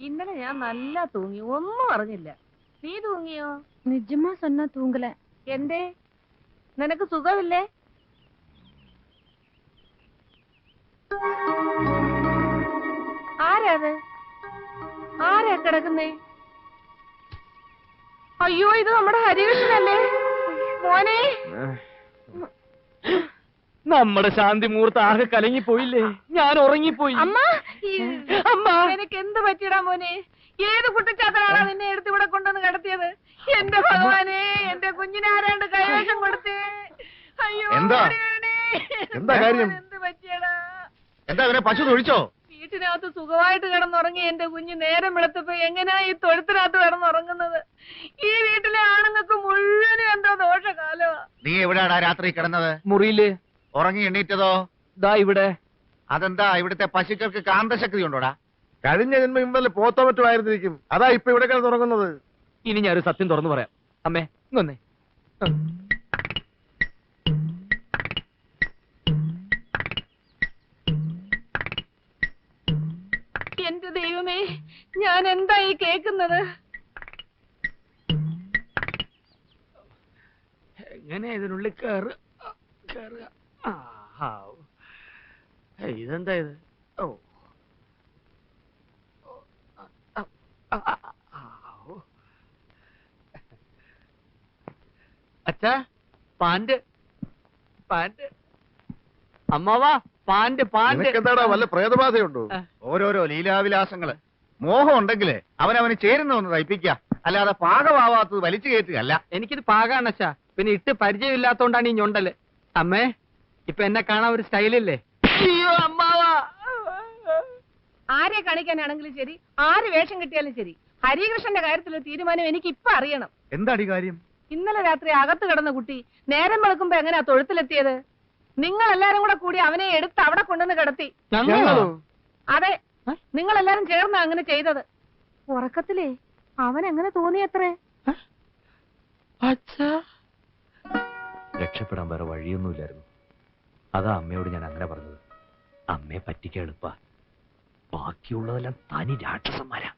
ഇന്നലെ ഞാൻ നല്ല തൂങ്ങി, ഒന്നും അറിഞ്ഞില്ല. നീ തൂങ്ങിയോ? നിജമാ സൊന്ന തൂങ്ങല. എന്തേ, നിനക്ക് സുഖമില്ലേ? ആരാത്? ആരാ കിടക്കുന്നേ? അയ്യോ, ഇത് നമ്മുടെ ഹരികൃഷ്ണനല്ലേ മോനെ. നമ്മുടെ ശാന്തി മുഹൂർത്ത് ആകെ കലങ്ങിപ്പോയില്ലേ? ഞാൻ ഉറങ്ങിപ്പോയി. അമ്മ, അമ്മ, എനിക്ക് എന്ത് പറ്റിയടാ മോനെ? ഏത് കുട്ടിച്ചാത്തനാണ് നിന്നെ എടുത്ത് ഇവിടെ കൊണ്ടുവന്ന് കിടത്തിയത്? എന്റെ ഭഗവാനെ, എന്റെ കുഞ്ഞിനെ ആരാണ്ട് കൈവശം കൊടുത്തേ. അയ്യോ, എന്താ കാര്യം? എന്ത് പറ്റിയടാ? എന്താ അവനെ പശു തൊഴിച്ചോ? വീട്ടിനകത്ത് സുഖമായിട്ട് കിടന്നുറങ്ങി എന്റെ കുഞ്ഞ് നേരം വെളുത്തപ്പോ എങ്ങനെയാ ഈ തൊഴുത്തിനകത്ത് കിടന്നുറങ്ങുന്നത്? ഈ വീട്ടിലെ ആണുങ്ങൾക്ക് മുഴുവനും എന്തോ ദോഷകാലമാ. നീ എവിടെയാടാ രാത്രി കിടന്നത്? മുറിയില്. ഉറങ്ങി എണ്ണീറ്റതോ? ദാ ഇവിടെ. അതെന്താ, ഇവിടുത്തെ പശുക്കൾക്ക് കാന്തശക്തി ഉണ്ടോടാ? കഴിഞ്ഞ ജന്മം ഇന്നലെ പോത്തോ മറ്റോ ആയിരുന്നിരിക്കും, അതാ ഇപ്പൊ ഇവിടെ കിടന്നുറങ്ങുന്നത്. ഇനി ഞാനൊരു സത്യം തുറന്നു പറയാം. അമ്മേ ഇങ്ങൊന്നേ. എന്റെ ദൈവമേ, ഞാൻ എന്താ ഈ കേക്കുന്നത്? എങ്ങനെ ഇതിനുള്ളിൽ കേറുക? ഇതെന്താ ഇത്? ഓ, അച്ഛാ, പാന്റ് പാന്റ്. അമ്മാവാ, പാന്റ് പാന്റ്. എന്താടാ, വല്ല പ്രേതബാധയുണ്ടോ? ഓരോരോ ലീലാവിലാസങ്ങള്. മോഹം ഉണ്ടെങ്കിലേ അവനവന് ചേരുന്നൊന്ന് തയ്പ്പിക്ക, അല്ലാതെ പാകമാവാത്തത് വലിച്ചു കയറ്റുകയല്ല. എനിക്കിത് പാകാണ് അച്ഛാ, പിന്നെ ഇട്ട് പരിചയമില്ലാത്തോണ്ടാണ് ഈ ഞൊണ്ടല്. അമ്മേ, ഇപ്പൊ എന്നെ കാണാൻ ഒരു സ്റ്റൈലില്ലേ? അയ്യോ അമ്മാവാ. ആരെ കാണിക്കാനാണെങ്കിലും ശരി, ആര് വേഷം കിട്ടിയാലും ശരി, ഹരികൃഷ്ണന്റെ കാര്യത്തിലൊരു തീരുമാനം എനിക്ക് ഇപ്പൊ അറിയണം. എന്താടി കാര്യം? ഇന്നലെ രാത്രി അകത്ത് കിടന്ന കുട്ടി നേരം വെളുക്കുമ്പോ എങ്ങനെയാ തൊഴുത്തിലെത്തിയത്? നിങ്ങൾ എല്ലാരും കൂടെ കൂടി അവനെ എടുത്ത് അവിടെ കൊണ്ടുവന്ന് കിടത്തി. അതെ, നിങ്ങൾ എല്ലാരും ചേർന്ന് അങ്ങനെ ചെയ്തത്. ഉറക്കത്തിലേ അവൻ എങ്ങനെ തോന്നിയത്രേ? രക്ഷപ്പെടാൻ വേറെ വഴിയൊന്നുമില്ലായിരുന്നു. അതാ അമ്മയോട് ഞാൻ അങ്ങനെ പറഞ്ഞത്. അമ്മയെ പറ്റിക്കാൻ എളുപ്പ, ബാക്കിയുള്ളതെല്ലാം തനി രാക്ഷസന്മാരാ.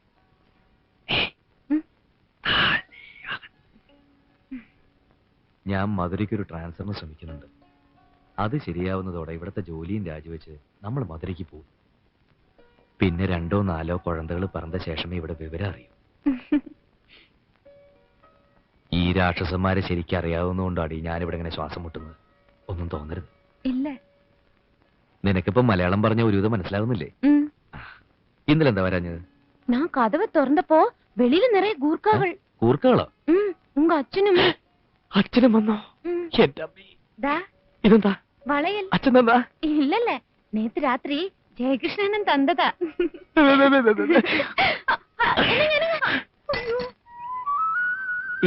ഞാൻ മധുരയ്ക്കൊരു ട്രാൻസ്ഫറിന് ശ്രമിക്കുന്നുണ്ട്. അത് ശരിയാവുന്നതോടെ ഇവിടുത്തെ ജോലിയും രാജിവെച്ച് നമ്മൾ മധുരയ്ക്ക് പോകും. പിന്നെ 2 or 4 കുഴന്തകൾ പറഞ്ഞ ശേഷമേ ഇവിടെ വിവരം അറിയൂ. ഈ രാക്ഷസന്മാരെ ശരിക്കും അറിയാവുന്നതുകൊണ്ടാണ് ഞാനിവിടെ ഇങ്ങനെ ശ്വാസം മുട്ടുന്നത്. ഒന്നും തോന്നരുത്. ഇല്ല. നിനക്കിപ്പോ മലയാളം പറഞ്ഞ ഒരുവിധം മനസ്സിലാവുന്നില്ലേ? ഇന്നലെ എന്താ വരാഞ്ഞത്? ഞാൻ കഥവ് തുറന്നപ്പോ വെളിയിൽ നിറയെ ഗൂർക്കകൾ. കൂർക്കകളോ? ഉങ്ക അച്ഛനും. അച്ഛനും വന്നോ? ഇതെന്താ വളയൽ? അച്ഛൻ എന്താ? ഇല്ലല്ലേ, നേത്ത് രാത്രി ജയകൃഷ്ണനും തന്നതാ.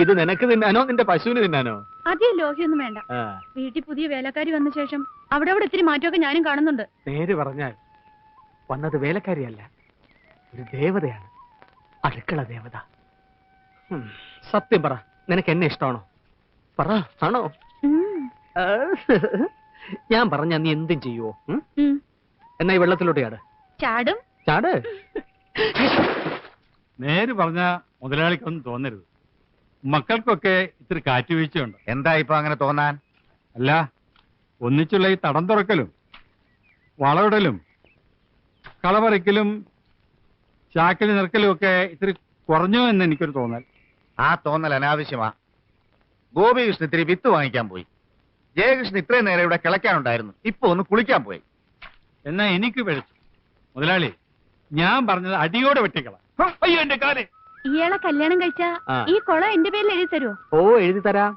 ഇത് നിനക്ക് തിന്നാനോ നിന്റെ പശുവിന് തിന്നാനോ? അധികം ലോഹ്യൊന്നും വേണ്ട. വീട്ടിൽ പുതിയ വേലക്കാരി വന്ന ശേഷം അവിടെ ഇത്തിരി മാറ്റമൊക്കെ ഞാനും കാണുന്നുണ്ട്. നേര് പറഞ്ഞാൽ വന്നത് വേലക്കാരിയല്ല, ഒരു ദേവതയാണ്. അടുക്കള ദേവത. സത്യം പറ, നിനക്ക് എന്നെ ഇഷ്ടമാണോ? പറ, ആണോ? ഞാൻ പറഞ്ഞ നീ എന്തും ചെയ്യുവോ? എന്നാ ഈ വെള്ളത്തിലോട്ട് ചാട്. ചാടും. ചാട്. നേര് പറഞ്ഞ മുതലാളിക്കൊന്നും തോന്നരുത്. മക്കൾക്കൊക്കെ ഇത്തിരി കാറ്റുവീഴ്ചയുണ്ട്. എന്താ ഇപ്പൊ അങ്ങനെ തോന്നാൻ? അല്ല, ഒന്നിച്ചുള്ള ഈ തടം തുറക്കലും വളവിടലും കളപറിക്കലും ചാക്കിൽ നിറക്കലും ഒക്കെ ഇത്തിരി കുറഞ്ഞു എന്ന് എനിക്കൊരു തോന്നൽ. ആ തോന്നൽ അനാവശ്യമാ. ഗോപികൃഷ്ണൻ ഇത്തിരി വിത്ത് വാങ്ങിക്കാൻ പോയി. ജയകൃഷ്ണൻ ഇത്രയും നേരം ഇവിടെ കിളയ്ക്കാനുണ്ടായിരുന്നു, ഇപ്പൊ ഒന്ന് കുളിക്കാൻ പോയി. എന്നാ എനിക്ക് പിഴച്ചു. മുതലാളി, ഞാൻ പറഞ്ഞത് അടിയോടെ വെട്ടിക്കള. അയ്യോ, എന്റെ കാല്. ഇയാളെ കല്യാണം കഴിച്ചാ ഈ കുളം എന്റെ പേരിൽ എഴുതി തരുമോ? ഓ, എഴുതി തരാം.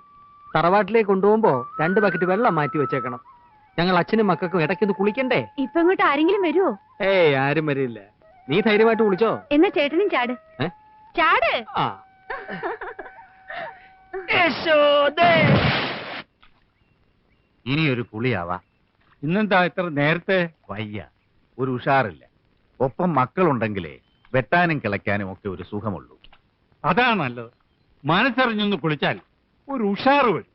തറവാട്ടിലേക്ക് കൊണ്ടുപോകുമ്പോ 2 ബക്കറ്റ് വെള്ളം മാറ്റി വെച്ചേക്കണം. ഞങ്ങൾ അച്ഛനും മക്കൾക്കും ഇടയ്ക്കൊന്ന് കുളിക്കണ്ടേ? ഇപ്പൊ ഇങ്ങോട്ട് ആരെങ്കിലും വരുമോ? ഏയ്, ആരും വരില്ല. നീ ധൈര്യമായിട്ട് കുളിച്ചോ. എന്നാ ചേട്ടനും ചാട്. ചാട്. ഇനി ഒരു കുളിയാവാ. ഇന്നെന്താ ഇത്ര നേരത്തെ? വയ്യ, ഒരു ഉഷാറില്ല. ഒപ്പം മക്കളുണ്ടെങ്കിലേ വെട്ടാനും കിളയ്ക്കാനും ഒക്കെ ഒരു സുഖമുള്ളൂ. അതാണ് നല്ലത്. മനസ്സറിഞ്ഞൊന്ന് കുളിച്ചാൽ ഒരു ഉഷാറ് വരും.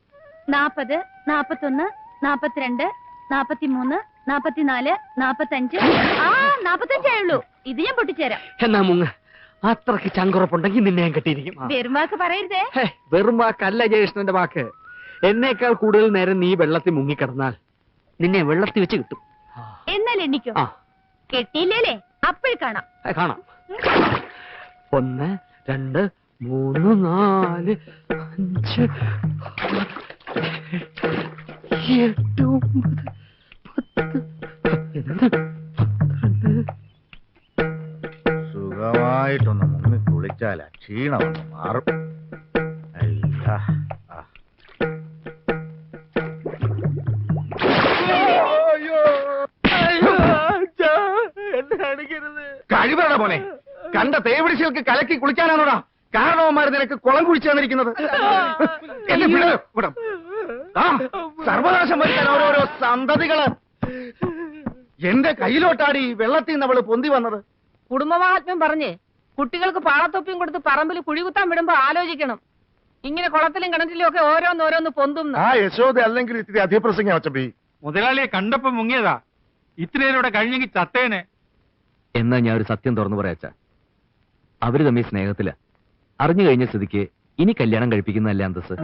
40, 41, 42, 43, 44, 45. 45 ആയുള്ളൂ. ഇത് ഞാൻ പൊട്ടിച്ചേരാം. എന്നാ മുങ്ങ. അത്രക്ക് ചങ്കുറപ്പുണ്ടെങ്കിൽ നിന്നെ ഞാൻ കെട്ടിയിരിക്കും. വെറുമാക്ക് പറയരുതേ. വെറും വാക്കല്ല ജയകൃഷ്ണന്റെ വാക്ക്. എന്നേക്കാൾ കൂടുതൽ നേരം നീ വെള്ളത്തിൽ മുങ്ങിക്കിടന്നാൽ നിന്നെ വെള്ളത്തിൽ വെച്ച് കിട്ടും. എന്നാൽ എണ്ണിക്കോ. കെട്ടിയില്ലേ അപ്പോഴും കാണാം. കാണാം. 1 2 3 4 5 7 8 സുഖമായിട്ടൊന്ന് മുങ്ങി കുളിച്ചാൽ ക്ഷീണമൊന്ന് മാറും. അയ്യാ. കഴിവറ പോലെ കണ്ട തേവിടിശകൾക്ക് കലക്കി കുളിക്കാനാണോടാ കാരണവന്മാർ നിനക്ക് കുളം കുഴിച്ചു തന്നിരിക്കുന്നത്? സർവനാശം വരുത്താൻ ഓരോരോ സന്തതികള് എന്റെ കയ്യിലോട്ടാടി വെള്ളത്തിൽ നിന്ന് അവള് പൊന്തി വന്നത്. കുടുംബമാഹാത്മ്യം പറഞ്ഞ് കുട്ടികൾക്ക് പാളത്തൊപ്പിയും കൊടുത്ത് പറമ്പിൽ കുഴികുത്താൻ വിടുമ്പോ ആലോചിക്കണം. ഇങ്ങനെ കുളത്തിലും കിണറ്റിലും ഒക്കെ ഓരോന്നോരോന്ന് പൊന്തും. ആ യശോദ അല്ലെങ്കിൽ ഇത്തിരി അധിപ്രസംഗം അച്ചപ്പി. മുതലാളിയെ കണ്ടപ്പോ മുങ്ങിയതാ. ഇത്രയേരോടെ കഴിഞ്ഞെങ്കിൽ ചത്തേനെ. എന്നാ ഞാൻ ഒരു സത്യം തുറന്നു പറയാച്ച, അവര് തമ്മിൽ സ്നേഹത്തില. അറിഞ്ഞു കഴിഞ്ഞ സ്ഥിതിക്ക് ഇനി കല്യാണം കഴിപ്പിക്കുന്നതല്ല അന്തസ്.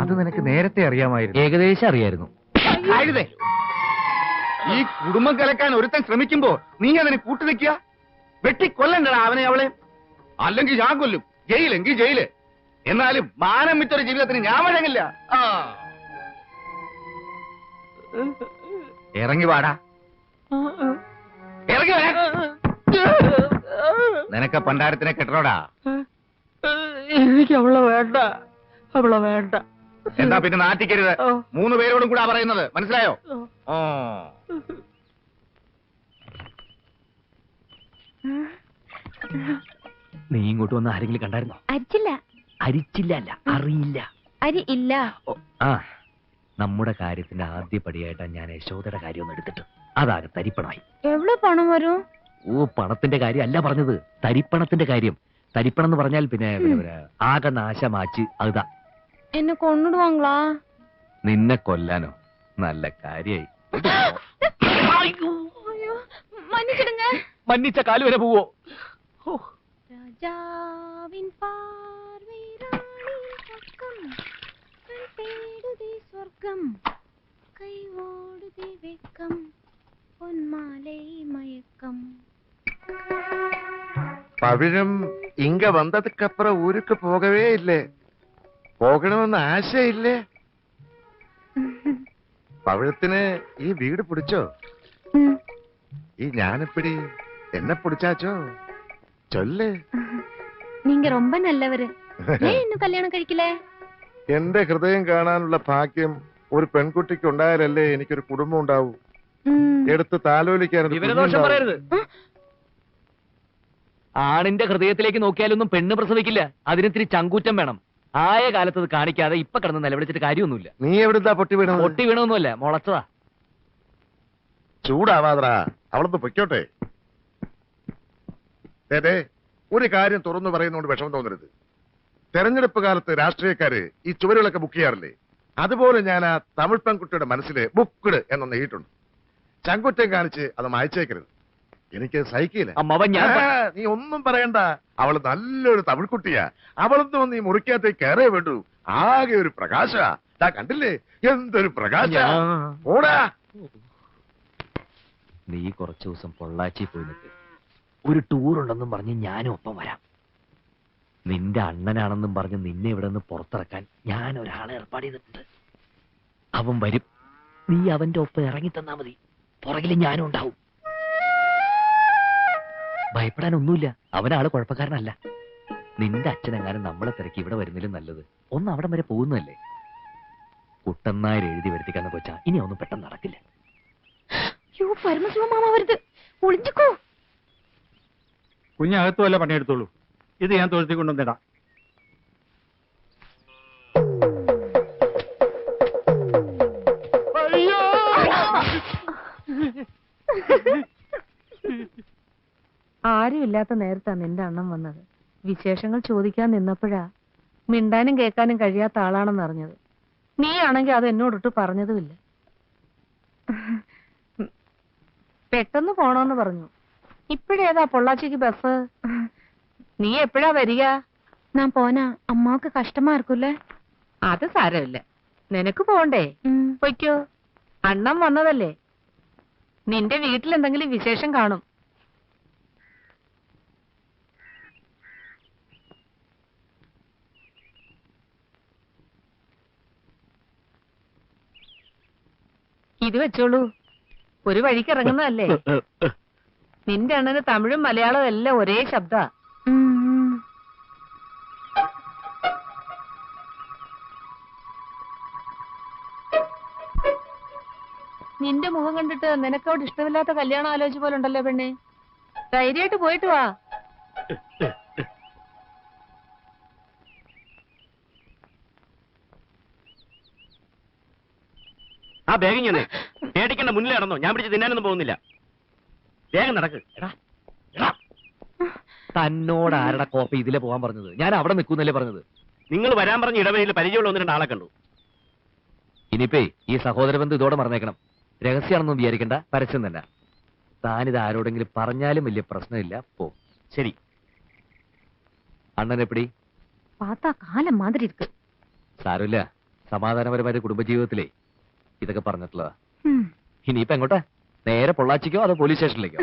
അത് നിനക്ക് നേരത്തെ അറിയാമായിരുന്നു. ഏകദേശം അറിയായിരുന്നു. ഈ കുടുംബം കലക്കാൻ ഒരുത്തൻ ശ്രമിക്കുമ്പോ നീ അതിന് കൂട്ടുനിൽക്കുക. വെട്ടിക്കൊല്ലണ്ടടാ അവനെ അവളെ. അല്ലെങ്കിൽ ഞാൻ കൊല്ലും. ജയിലെങ്കിൽ ജയില്. എന്നാലും മാനം വിറ്റൊരു ജീവിതത്തിന് ഞാൻ വഴങ്ങില്ല. ഇറങ്ങി വാടാ. ഇറങ്ങി വരാ. നിനക്ക് പണ്ടാരത്തിനെ കെട്ടണോടാ. എനിക്ക് അവളെ വേണ്ട. അവളെ വേണ്ട. എന്താ പിന്നെ നാട്ടിക്കരുത്. 3 പേരോടും കൂടെ പറയുന്നത് മനസ്സിലായോ? നീ ഇങ്ങോട്ട് വന്ന് ആരെങ്കിലും കണ്ടായിരുന്നോ? അരിച്ചില്ല. അരിച്ചില്ല അല്ല, അറിയില്ല. അരി ഇല്ല. ആ, നമ്മുടെ കാര്യത്തിന്റെ ആദ്യ പടിയായിട്ടാണ് ഞാൻ യശോദയുടെ കാര്യം ഒന്ന് എടുത്തിട്ട് അതാകെ തരിപ്പണമായി. എവിടെ പണം വരും? ഓ, പണത്തിന്റെ കാര്യം അല്ല പറഞ്ഞത്, തരിപ്പണത്തിന്റെ കാര്യം. തരിപ്പണം എന്ന് പറഞ്ഞാൽ പിന്നെ ആകെ നാശമാച്ച് അതാ. എന്നെ കൊണ്ടിടുവാങ്ങളാ? നിന്നെ കൊല്ലാനോ? നല്ല കാര്യായി. മன்னிச்சிடுங்க. മന്നിച്ച കാല് വരെ പോവോ? രാജാവിൻ പാർവൈ റാണി പക്കം തേടുതി സ്വർഗം കൈ ഓടുതി വെക്കം പൊന്മാലൈ മയക്കം. പവിഴം ഇങ്ക വന്നതുക്കപ്പുറം ഊருக்கு പോകവേ ഇല്ലേ? പോകണമെന്ന് ആശയില്ലേ? പവിഴത്തിന് ഈ വീട് പിടിച്ചോ? ഈ ഞാനെപ്പിടി എന്നെ പിടിച്ചാച്ചോ? ചൊല്ല്. நீங்க ரொம்ப நல்லவரு. ஏன் இன்னும் கல்யாணம் കഴിക്കില്ലേ? എന്റെ ഹൃദയം കാണാനുള്ള ഭാഗ്യം ഒരു പെൺകുട്ടിക്ക് ഉണ്ടായാലല്ലേ എനിക്കൊരു കുടുംബം ഉണ്ടാവൂ. എടുത്ത് താലോലിക്കാൻ. വിവരദോഷം പറയരുത്. ആണിന്റെ ഹൃദയത്തിലേക്ക് നോക്കിയാലൊന്നും പെണ്ണ് പ്രസവിക്കില്ല. അതിനിത്തിരി ചങ്കൂറ്റം വേണം. ആയ കാലത്ത് അത് കാണിക്കാതെ ഇപ്പൊ കിടന്ന് നിലവിളിച്ചിട്ട് കാര്യമൊന്നുമില്ല. നീ എവിടുന്നാ പൊട്ടി വീണത്? പൊട്ടി വീണൊന്നുമല്ല, മുളച്ചതാ. ചൂടാവാതറാ, അവളൊന്ന് പൊയ്ക്കോട്ടെ. അതെ, ഒരു കാര്യം തുറന്നു പറയുന്നതുകൊണ്ട് വിഷമം തോന്നരുത്. തെരഞ്ഞെടുപ്പ് കാലത്ത് രാഷ്ട്രീയക്കാര് ഈ ചുവരുകളൊക്കെ ബുക്ക് ചെയ്യാറില്ലേ? അതുപോലെ ഞാൻ ആ തമിഴ് പെൺകുട്ടിയുടെ മനസ്സില് ബുക്ക്ഡ് എന്നൊന്ന് എഴുതിയിട്ടുണ്ട്. ചങ്കുറ്റം കാണിച്ച് അത് മായച്ചേക്കരുത്. എനിക്ക് സഹിക്കില്ല. നീ ഒന്നും പറയണ്ട. അവള് നല്ലൊരു തമിഴ് കുട്ടിയാ. അവളൊന്നും വന്ന് ഈ മുറിക്കകത്തേക്ക് കയറേ വേണ്ടു. ആകെ ഒരു പ്രകാശ. കണ്ടില്ലേ എന്തൊരു പ്രകാശ. ഓടാ. നീ കുറച്ചു ദിവസം പൊള്ളാച്ചി പോയി നിൽക്ക്. ഒരു ടൂർ ഉണ്ടെന്നും പറഞ്ഞ് ഞാനും ഒപ്പം വരാം. നിന്റെ അണ്ണനാണെന്നും പറഞ്ഞ് നിന്നെ ഇവിടെ നിന്ന് പുറത്തിറക്കാൻ ഞാൻ ഒരാളെ ഏർപ്പാട് ചെയ്തിട്ടുണ്ട്. അവൻ വരും. നീ അവന്റെ ഒപ്പം ഇറങ്ങി തന്നാ മതി. പുറകിൽ ഞാനും ഉണ്ടാവും. ഭയപ്പെടാനൊന്നുമില്ല. അവനാള് കുഴപ്പക്കാരനല്ല. നിന്റെ അച്ഛനെങ്ങാനും നമ്മളെ തിരക്കി ഇവിടെ വരുന്നതിലും നല്ലത് ഒന്ന് അവിടം വരെ പോകുന്നതല്ലേ. കുട്ടന്നായർ എഴുതി വരുത്തിക്കാന്ന് വെച്ചാ ഇനി ഒന്നും പെട്ടെന്ന് നടക്കില്ല. പരമശിവമാമ വരുത്. ഒളിഞ്ഞിക്കോ. കുഞ്ഞകത്തു വല്ല പണിയെടുത്തോളൂ. ഇത് ഞാൻ തൊഴുത്തി കൊണ്ടുവന്നിടാം. ആരുമില്ലാത്ത നേരത്താണ് നിന്റെ അണ്ണം വന്നത്. വിശേഷങ്ങൾ ചോദിക്കാൻ നിന്നപ്പോഴാ മിണ്ടാനും കേൾക്കാനും കഴിയാത്ത ആളാണെന്ന് അറിഞ്ഞത്. നീ ആണെങ്കിൽ അത് എന്നോടിട്ട് പറഞ്ഞതുമില്ല. പെട്ടെന്ന് പോണോന്ന് പറഞ്ഞു. ഇപ്പഴേതാ പൊള്ളാച്ചിക്ക് ബസ്? നീ എപ്പോഴാ വരിക? ഞാൻ പോനാ അമ്മാക്ക് കഷ്ടമാ ഇരിക്കൂല്ലേ? അത് സാരമില്ല, നിനക്ക് പോണ്ടേ? പൊയ്ക്കോ, അണ്ണം വന്നതല്ലേ. നിന്റെ വീട്ടിൽ എന്തെങ്കിലും വിശേഷം കാണും. ഇത് വെച്ചോളൂ, ഒരു വഴിക്ക് ഇറങ്ങുന്നതല്ലേ. നിന്റെ അണ്ണന് തമിഴും മലയാളവും എല്ലാം ഒരേ ശബ്ദ. നിന്റെ മുഖം കണ്ടിട്ട് നിനക്കവിടെ ഇഷ്ടമില്ലാത്ത കല്യാണം ആലോചിച്ച പോലെ ഉണ്ടല്ലോ പെണ്ണെ. ധൈര്യമായിട്ട് പോയിട്ട് വാ. ആ ബാഗ് ഞാൻ പേടിക്കേണ്ട, മുന്നിൽ നടന്നോ, ഞാൻ പിടിച്ച് തിന്നാനൊന്നും പോകുന്നില്ല. വേഗം നടക്ക്. തന്നോട് ആരുടെ കോപ്പ ഇതിലെ പോകാൻ പറഞ്ഞത്? ഞാൻ അവിടെ നിൽക്കുന്നല്ലേ പറഞ്ഞത്. നിങ്ങൾ വരാൻ പറഞ്ഞ ഇടവഴിയിൽ പരിചയമുള്ള 1-2 ആളെ കണ്ടു. ഇനിയിപ്പേ ഈ സഹോദര ബന്ധം ഇതോടെ മറന്നേക്കണം. രഹസ്യമാണെന്നും വിചാരിക്കണ്ട, പരസ്യം തന്നെ. താനിത് ആരോടെങ്കിലും പറഞ്ഞാലും വലിയ പ്രശ്നമില്ല. പോ. ശരി. അണ്ണൻ എപ്പടി? പാത്താ കാലം മാതിരി ഇരിക്ക്. സാരമില്ല, സമാധാനപരമായ കുടുംബജീവിതത്തിലേ ഇതൊക്കെ പറഞ്ഞിട്ടുള്ളതാ. ഇനിയിപ്പോ എങ്ങോട്ടാ? നേരെ പൊള്ളാച്ചിക്കോ അതോ പോലീസ് സ്റ്റേഷനിലേക്കോ?